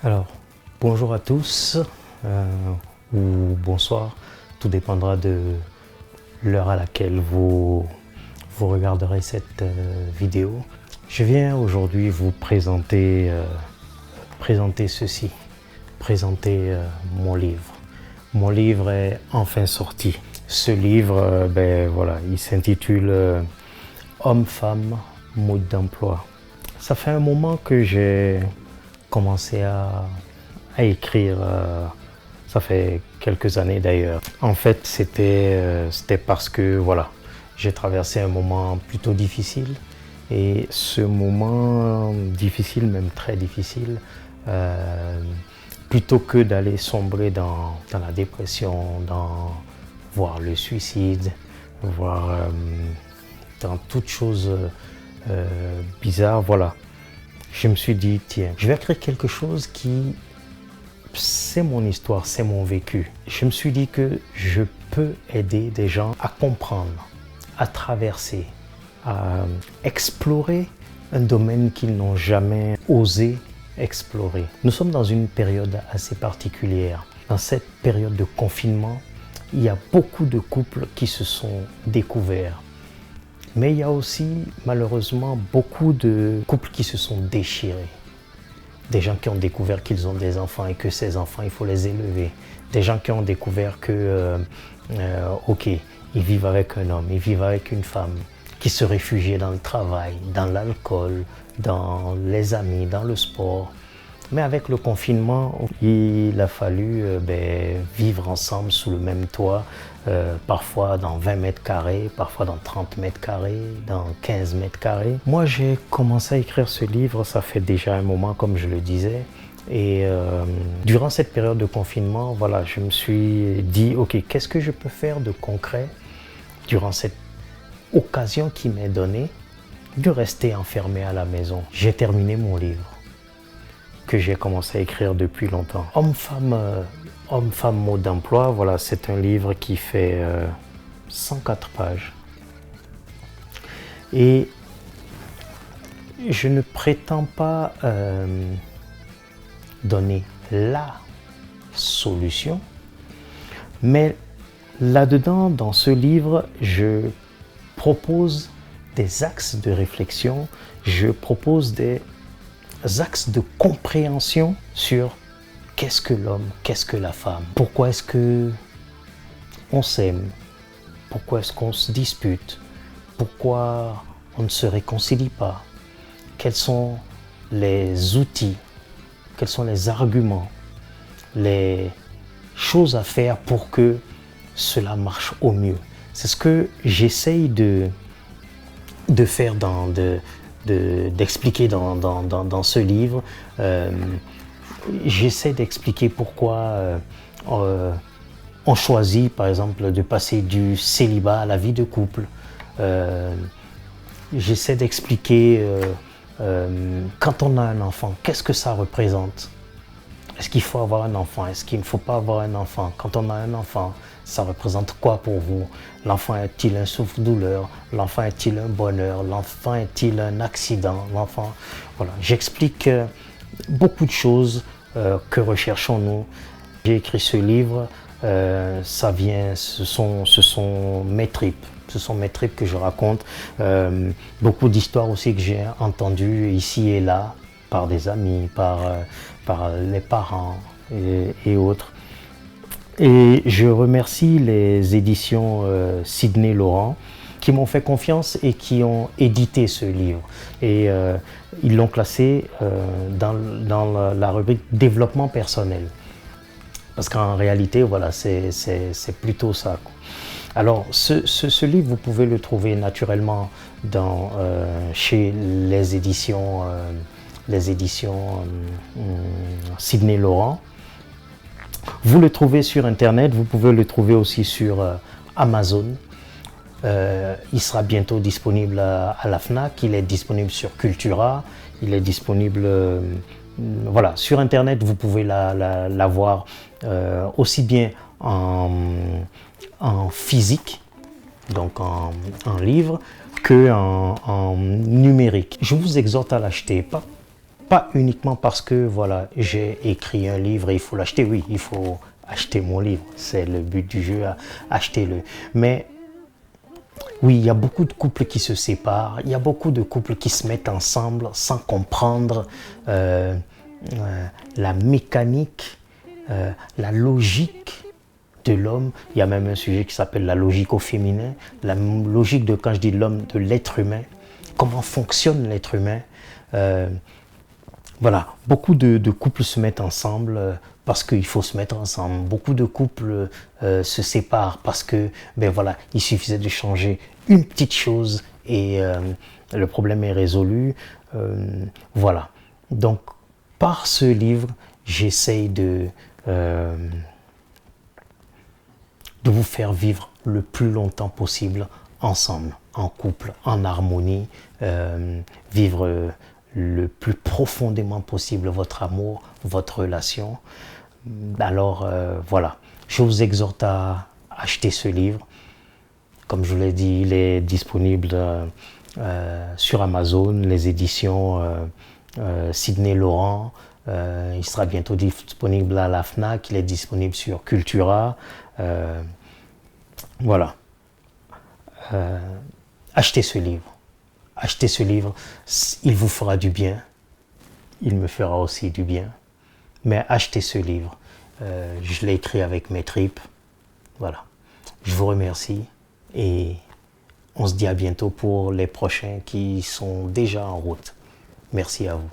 Alors, bonjour à tous, ou bonsoir, tout dépendra de l'heure à laquelle vous regarderez cette vidéo. Je viens aujourd'hui vous présenter ceci, présenter mon livre. Mon livre est enfin sorti. Ce livre, voilà, il s'intitule Homme-Femme, mode d'emploi. Ça fait un moment que j'ai commencé à écrire, ça fait quelques années d'ailleurs. En fait, c'était parce que voilà, j'ai traversé un moment plutôt difficile et ce moment difficile, même très difficile, plutôt que d'aller sombrer dans la dépression, voire le suicide, voire dans toute chose bizarre, voilà. Je me suis dit, tiens, je vais écrire quelque chose qui, c'est mon histoire, c'est mon vécu. Je me suis dit que je peux aider des gens à comprendre, à traverser, à explorer un domaine qu'ils n'ont jamais osé explorer. Nous sommes dans une période assez particulière. Dans cette période de confinement, il y a beaucoup de couples qui se sont découverts. Mais il y a aussi, malheureusement, beaucoup de couples qui se sont déchirés. Des gens qui ont découvert qu'ils ont des enfants et que ces enfants, il faut les élever. Des gens qui ont découvert que, ok, ils vivent avec un homme, ils vivent avec une femme, qui se réfugiaient dans le travail, dans l'alcool, dans les amis, dans le sport. Mais avec le confinement, il a fallu vivre ensemble sous le même toit, parfois dans 20 mètres carrés, parfois dans 30 mètres carrés, dans 15 mètres carrés. Moi, j'ai commencé à écrire ce livre, ça fait déjà un moment, comme je le disais. Et durant cette période de confinement, voilà, je me suis dit, ok, qu'est-ce que je peux faire de concret durant cette occasion qui m'est donnée de rester enfermé à la maison. J'ai terminé mon livre que j'ai commencé à écrire depuis longtemps. Homme-femme, mode d'emploi, voilà, c'est un livre qui fait 104 pages. Et je ne prétends pas donner la solution, mais là-dedans, dans ce livre, je propose des axes de réflexion, je propose des axes de compréhension sur qu'est-ce que l'homme, qu'est-ce que la femme, pourquoi est-ce que on s'aime, pourquoi est-ce qu'on se dispute, pourquoi on ne se réconcilie pas, quels sont les outils, quels sont les arguments, les choses à faire pour que cela marche au mieux. C'est ce que j'essaye de faire, d'expliquer dans ce livre. J'essaie d'expliquer pourquoi on choisit, par exemple, de passer du célibat à la vie de couple. J'essaie d'expliquer quand on a un enfant, qu'est-ce que ça représente? Est-ce qu'il faut avoir un enfant? Est-ce qu'il ne faut pas avoir un enfant? Quand on a un enfant, ça représente quoi pour vous? L'enfant est-il un souffre-douleur? L'enfant est-il un bonheur? L'enfant est-il un accident? L'enfant, voilà. J'explique beaucoup de choses que recherchons-nous. J'ai écrit ce livre, ce sont mes tripes. Ce sont mes tripes que je raconte. Beaucoup d'histoires aussi que j'ai entendues ici et là, par des amis, par les parents et autres. Et je remercie les éditions Sidney Laurent qui m'ont fait confiance et qui ont édité ce livre. Et ils l'ont classé dans la rubrique développement personnel. Parce qu'en réalité, voilà, c'est plutôt ça, quoi. Alors, ce livre, vous pouvez le trouver naturellement chez les éditions Sidney Laurent. Vous le trouvez sur Internet, vous pouvez le trouver aussi sur Amazon. Il sera bientôt disponible à la FNAC, il est disponible sur Cultura, il est disponible voilà, sur Internet, vous pouvez l'avoir aussi bien en physique, donc en livre, qu'en numérique. Je vous exhorte à l'acheter, pas uniquement parce que voilà, j'ai écrit un livre et il faut l'acheter. Oui, il faut acheter mon livre. C'est le but du jeu, achetez-le. Mais oui, il y a beaucoup de couples qui se séparent. Il y a beaucoup de couples qui se mettent ensemble sans comprendre la mécanique, la logique de l'homme. Il y a même un sujet qui s'appelle la logique au féminin. La logique de, quand je dis l'homme, de l'être humain. Comment fonctionne l'être humain. Voilà, beaucoup de couples se mettent ensemble parce qu'il faut se mettre ensemble. Beaucoup de couples se séparent parce que, ben voilà, il suffisait de changer une petite chose et le problème est résolu. Voilà. Donc, par ce livre, j'essaye de vous faire vivre le plus longtemps possible ensemble, en couple, en harmonie, vivre le plus profondément possible votre amour, votre relation. Alors voilà, je vous exhorte à acheter ce livre. Comme je vous l'ai dit, il est disponible sur Amazon, les éditions Sidney Laurent. Il sera bientôt disponible à la FNAC, il est disponible sur Cultura. Voilà. Achetez ce livre. Achetez ce livre, il vous fera du bien. Il me fera aussi du bien. Mais achetez ce livre. Je l'ai écrit avec mes tripes. Voilà. Je vous remercie et on se dit à bientôt pour les prochains qui sont déjà en route. Merci à vous.